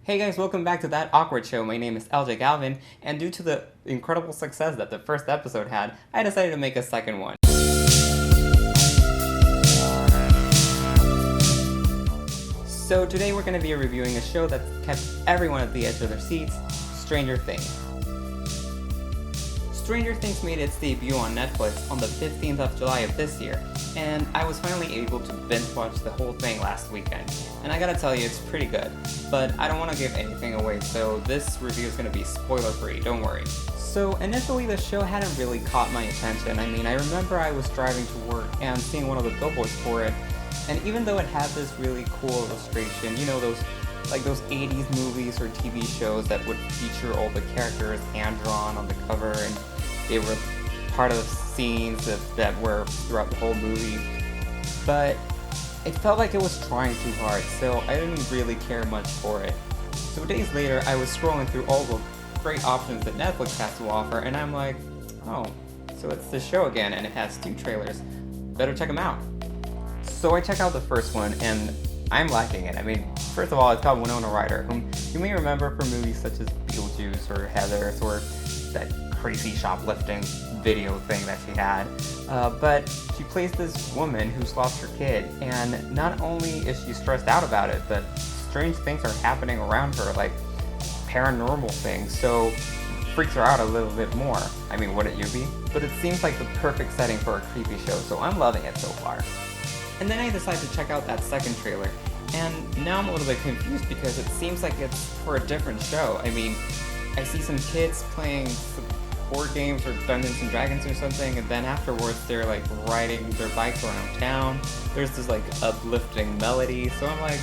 Hey guys, welcome back to That Awkward Show. My name is LJ Galvin, and due to the incredible success that the first episode had, I decided to make a second one. So today we're going to be reviewing a show that's kept everyone at the edge of their seats, Stranger Things. Stranger Things made its debut on Netflix on the 15th of July of this year, and I was finally able to binge watch the whole thing last weekend. And I gotta tell you, it's pretty good, but I don't want to give anything away, so this review is gonna be spoiler free, don't worry. So initially the show hadn't really caught my attention. I remember I was driving to work and seeing one of the billboards for it, and even though it had this really cool illustration, you know, those 80s movies or TV shows that would feature all the characters hand-drawn on the cover, and they were part of scenes that were throughout the whole movie. But it felt like it was trying too hard, so I didn't really care much for it. So days later, I was scrolling through all the great options that Netflix has to offer, and I'm like, oh, so it's this show again, and it has 2 trailers. Better check them out. So I check out the first one, and I'm liking it. First of all, it's got Winona Ryder, whom you may remember from movies such as Beetlejuice or Heathers or that crazy shoplifting video thing that she had. But she plays this woman who's lost her kid, and not only is she stressed out about it, but strange things are happening around her, like paranormal things, so it freaks her out a little bit more. Wouldn't you be? But it seems like the perfect setting for a creepy show, so I'm loving it so far. And then I decided to check out that second trailer, and now I'm a little bit confused because it seems like it's for a different show. I see some kids playing some board games or Dungeons and Dragons or something, and then afterwards they're riding their bikes around town. There's this uplifting melody, so I'm like,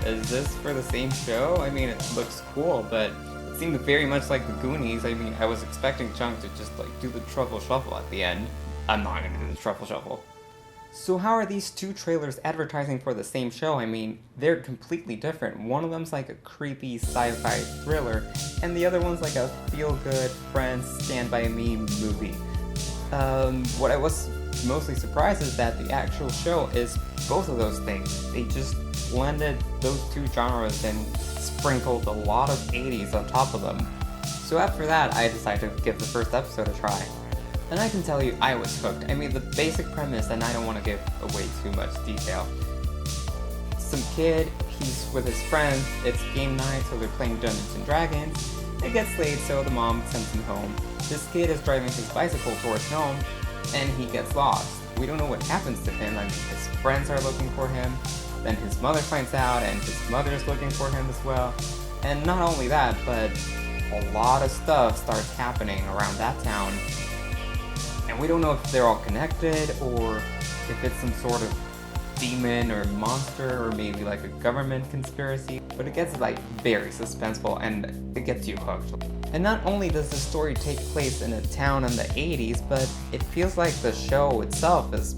is this for the same show? It looks cool, but it seemed very much like the Goonies. I was expecting Chunk to just do the truffle shuffle at the end. I'm not gonna do the truffle shuffle. So how are these 2 trailers advertising for the same show? They're completely different. One of them's like a creepy sci-fi thriller, and the other one's like a feel-good Friends Stand By Me movie. What I was mostly surprised is that the actual show is both of those things. They just blended those 2 genres and sprinkled a lot of 80s on top of them. So after that, I decided to give the first episode a try. And I can tell you, I was hooked. The basic premise, and I don't want to give away too much detail. Some kid, he's with his friends, it's game night, so they're playing Dungeons and Dragons. It gets late, so the mom sends him home. This kid is driving his bicycle towards home, and he gets lost. We don't know what happens to him. His friends are looking for him, then his mother finds out, and his mother is looking for him as well. And not only that, but a lot of stuff starts happening around that town. And we don't know if they're all connected, or if it's some sort of demon or monster, or maybe a government conspiracy. But it gets very suspenseful, and it gets you hooked. And not only does the story take place in a town in the 80s, but it feels like the show itself is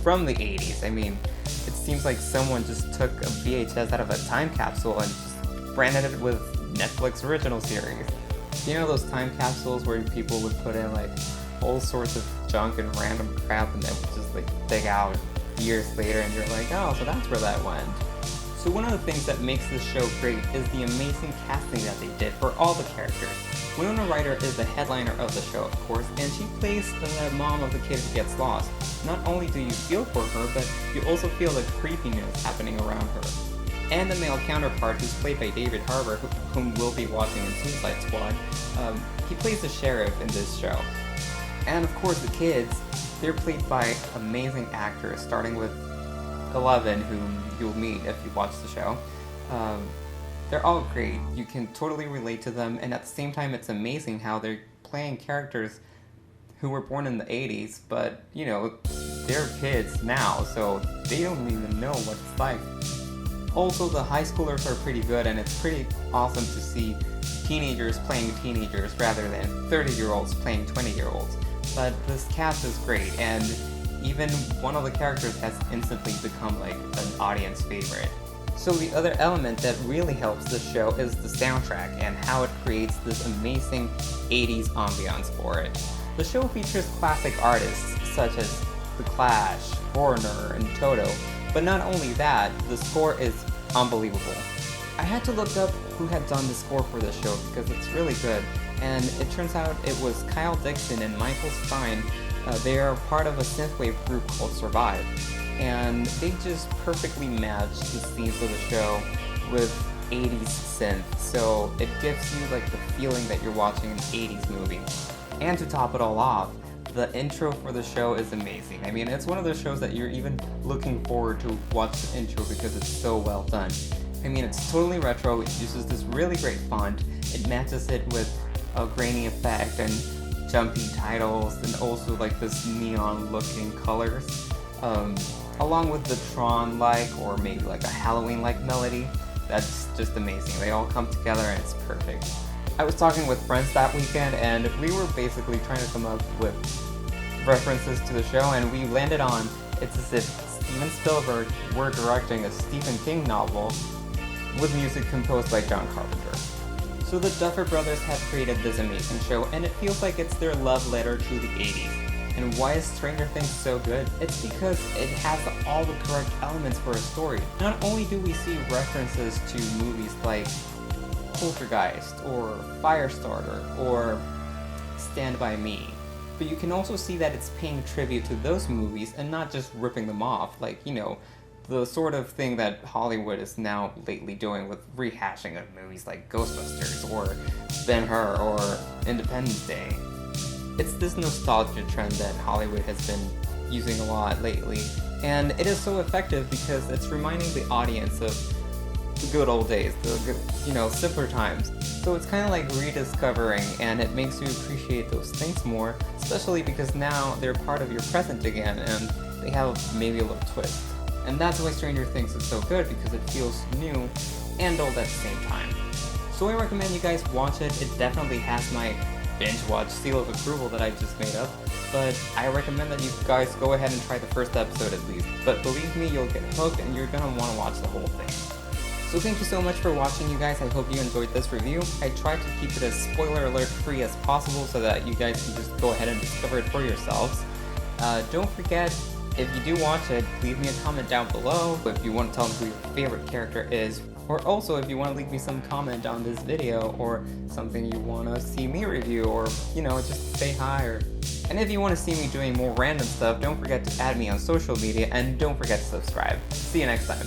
from the 80s. It seems like someone just took a VHS out of a time capsule and just branded it with Netflix original series. You know those time capsules where people would put in all sorts of junk and random crap, and then just dig out years later, and you're like, oh, so that's where that went. So one of the things that makes this show great is the amazing casting that they did for all the characters. Winona Ryder is the headliner of the show, of course, and she plays the mom of the kid who gets lost. Not only do you feel for her, but you also feel the creepiness happening around her. And the male counterpart, who's played by David Harbour, whom we'll be watching in Suicide Squad, he plays the sheriff in this show. And of course the kids, they're played by amazing actors, starting with Eleven, whom you'll meet if you watch the show. They're all great. You can totally relate to them, and at the same time it's amazing how they're playing characters who were born in the 80s, but they're kids now, so they don't even know what it's like. Also, the high schoolers are pretty good, and it's pretty awesome to see teenagers playing teenagers rather than 30-year-olds playing 20-year-olds. But this cast is great, and even one of the characters has instantly become an audience favorite. So the other element that really helps this show is the soundtrack and how it creates this amazing 80s ambiance for it. The show features classic artists such as The Clash, Foreigner, and Toto, but not only that, the score is unbelievable. I had to look up who had done the score for the show because it's really good. And it turns out it was Kyle Dixon and Michael Stein. They are part of a synthwave group called Survive, and they just perfectly match the scenes of the show with 80s synth, so it gives you like the feeling that you're watching an 80s movie. And to top it all off, the intro for the show is amazing. I mean, it's one of those shows that you're even looking forward to watch the intro because it's so well done. I mean, it's totally retro, it uses this really great font, it matches it with a grainy effect and jumpy titles, and also like this neon looking colors, along with the Tron-like or maybe like a Halloween-like melody. That's just amazing. They all come together and it's perfect. I was talking with friends that weekend and we were basically trying to come up with references to the show, and we landed on it's as if Steven Spielberg were directing a Stephen King novel with music composed by John Carpenter. So the Duffer Brothers have created this amazing show, and it feels like it's their love letter to the 80s. And why is Stranger Things so good? It's because it has all the correct elements for a story. Not only do we see references to movies like Poltergeist, or Firestarter, or Stand By Me, but you can also see that it's paying tribute to those movies and not just ripping them off, like, you know, the sort of thing that Hollywood is now lately doing with rehashing of movies like Ghostbusters, or Ben-Hur, or Independence Day. It's this nostalgia trend that Hollywood has been using a lot lately, and it is so effective because it's reminding the audience of the good old days, the good, you know, simpler times. So it's kind of like rediscovering, and it makes you appreciate those things more, especially because now they're part of your present again, and they have maybe a little twist. And that's why Stranger Things is so good, because it feels new and old at the same time. So I recommend you guys watch it. It definitely has my binge watch seal of approval that I just made up, but I recommend that you guys go ahead and try the first episode at least. But believe me, you'll get hooked and you're gonna want to watch the whole thing. So thank you so much for watching, you guys. I hope you enjoyed this review. I tried to keep it as spoiler alert free as possible so that you guys can just go ahead and discover it for yourselves. Don't forget, if you do watch it, leave me a comment down below if you want to tell me who your favorite character is, or also if you want to leave me some comment on this video or something you want to see me review, or, you know, just say hi. And if you want to see me doing more random stuff, don't forget to add me on social media, and don't forget to subscribe. See you next time.